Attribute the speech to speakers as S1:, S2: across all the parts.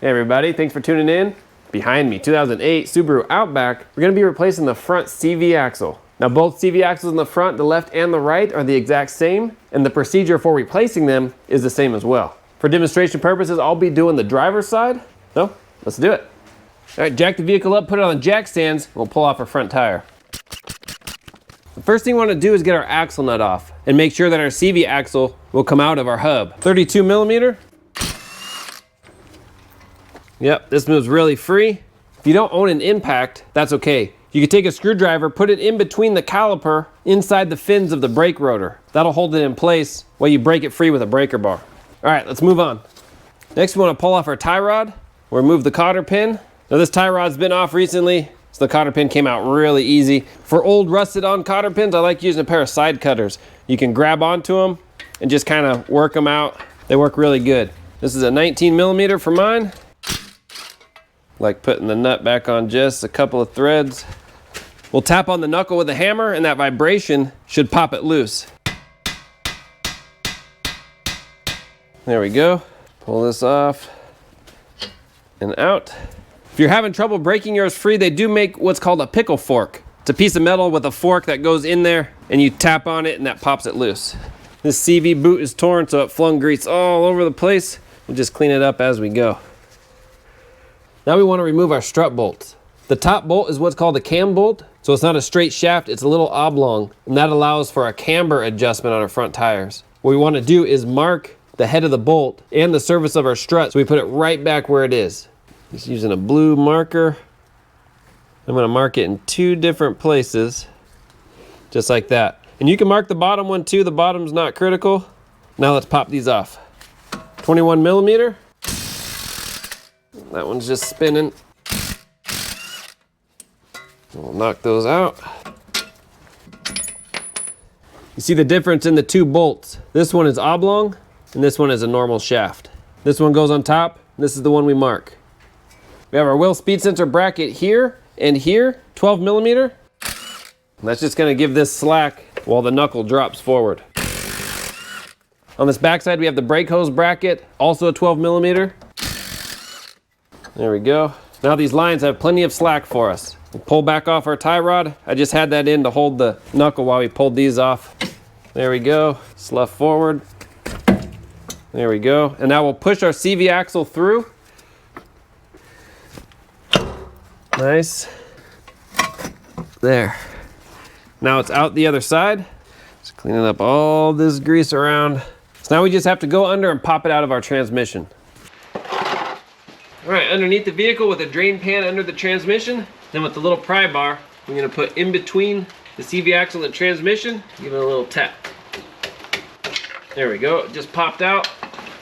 S1: Hey everybody, thanks for tuning in. Behind me, 2008 Subaru Outback, we're going to be replacing the front CV axle. Now both CV axles in the front, the left and the right, are the exact same, and the procedure for replacing them is the same as well. For demonstration purposes, I'll be doing the driver's side, so let's do it. All right, jack the vehicle up, put it on jack stands, and we'll pull off our front tire. The first thing we want to do is get our axle nut off and make sure that our CV axle will come out of our hub. 32 millimeter. Yep, this moves really free. If you don't own an impact, that's okay. You can take a screwdriver, put it in between the caliper inside the fins of the brake rotor. That'll hold it in place while you break it free with a breaker bar. All right, let's move on. Next, we want to pull off our tie rod or remove the cotter pin. Now this tie rod's been off recently, so the cotter pin came out really easy. For old rusted on cotter pins, I like using a pair of side cutters. You can grab onto them and just kind of work them out. They work really good. This is a 19 millimeter for mine. Like putting the nut back on just a couple of threads. We'll tap on the knuckle with a hammer and that vibration should pop it loose. There we go. Pull this off and out. If you're having trouble breaking yours free, they do make what's called a pickle fork. It's a piece of metal with a fork that goes in there and you tap on it and that pops it loose. This CV boot is torn, so it flung grease all over the place. We'll just clean it up as we go. Now we want to remove our strut bolts. The top bolt is what's called a cam bolt, so it's not a straight shaft, it's a little oblong, and that allows for a camber adjustment on our front tires. What we want to do is mark the head of the bolt and the surface of our strut, so we put it right back where it is. Just using a blue marker. I'm going to mark it in 2 different places, just like that. And you can mark the bottom one too, the bottom's not critical. Now let's pop these off. 21 millimeter. That one's just spinning. We'll knock those out. You see the difference in the 2 bolts. This one is oblong, and this one is a normal shaft. This one goes on top, and this is the one we mark. We have our wheel speed sensor bracket here and here, 12 millimeter. And that's just gonna give this slack while the knuckle drops forward. On this backside, we have the brake hose bracket, also a 12 millimeter. There we go. Now these lines have plenty of slack for us. We'll pull back off our tie rod. I just had that in to hold the knuckle while we pulled these off. There we go. Slough forward. There we go. And now we'll push our CV axle through. Nice. There. Now it's out the other side. Just cleaning up all this grease around. So now we just have to go under and pop it out of our transmission. All right, underneath the vehicle with a drain pan under the transmission, then with the little pry bar, we're gonna put in between the CV axle and transmission, give it a little tap. There we go, it just popped out.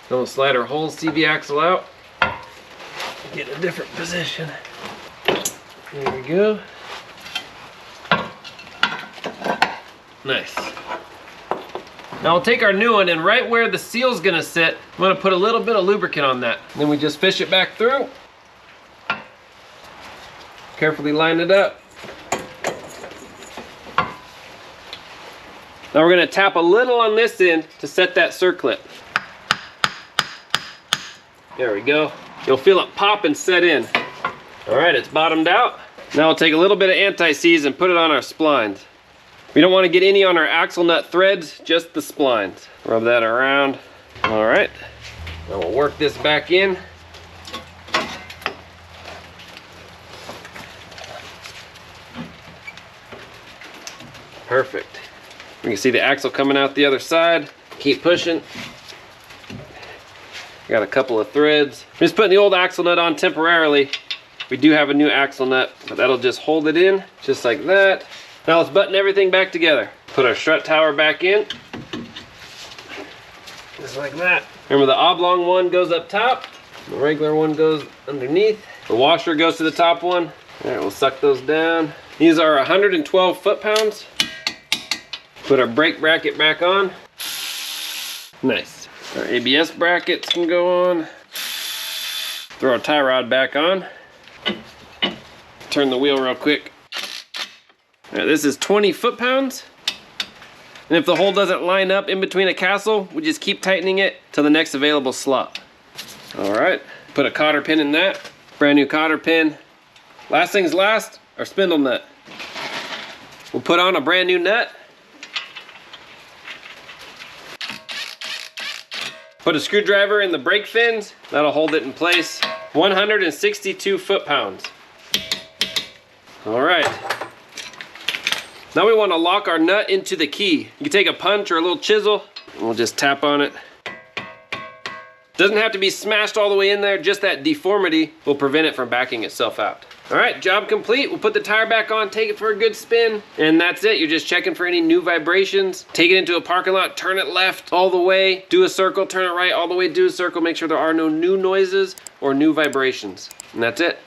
S1: Then we'll slide our whole CV axle out, get a different position. There we go. Nice. Now we'll take our new one, and right where the seal's gonna sit, I'm gonna put a little bit of lubricant on that. Then we just fish it back through. Carefully line it up. Now we're gonna tap a little on this end to set that circlip. There we go. You'll feel it pop and set in. All right, it's bottomed out. Now we'll take a little bit of anti-seize and put it on our splines. We don't want to get any on our axle nut threads, just the splines. Rub that around. All right, now we'll work this back in. Perfect. You can see the axle coming out the other side. Keep pushing. Got a couple of threads. I'm just putting the old axle nut on temporarily. We do have a new axle nut, but that'll just hold it in, just like that. Now let's button everything back together. Put our strut tower back in. Just like that. Remember, the oblong one goes up top. The regular one goes underneath. The washer goes to the top one. All right, we'll suck those down. These are 112 foot-pounds. Put our brake bracket back on. Nice. Our ABS brackets can go on. Throw our tie rod back on. Turn the wheel real quick. All right, this is 20 foot-pounds. And if the hole doesn't line up in between a castle, we just keep tightening it to the next available slot. All right, Put a cotter pin in that. Brand new cotter pin. Last things last, our spindle nut. We'll put on a brand new nut. Put a screwdriver in the brake fins. That'll hold it in place. 162 foot-pounds. All right. Now we want to lock our nut into the key. You can take a punch or a little chisel, and we'll just tap on it. Doesn't have to be smashed all the way in there, just that deformity will prevent it from backing itself out. All right, job complete. We'll put the tire back on, take it for a good spin, and that's it. You're just checking for any new vibrations. Take it into a parking lot, turn it left all the way, do a circle, turn it right all the way, do a circle, make sure there are no new noises or new vibrations. And that's it.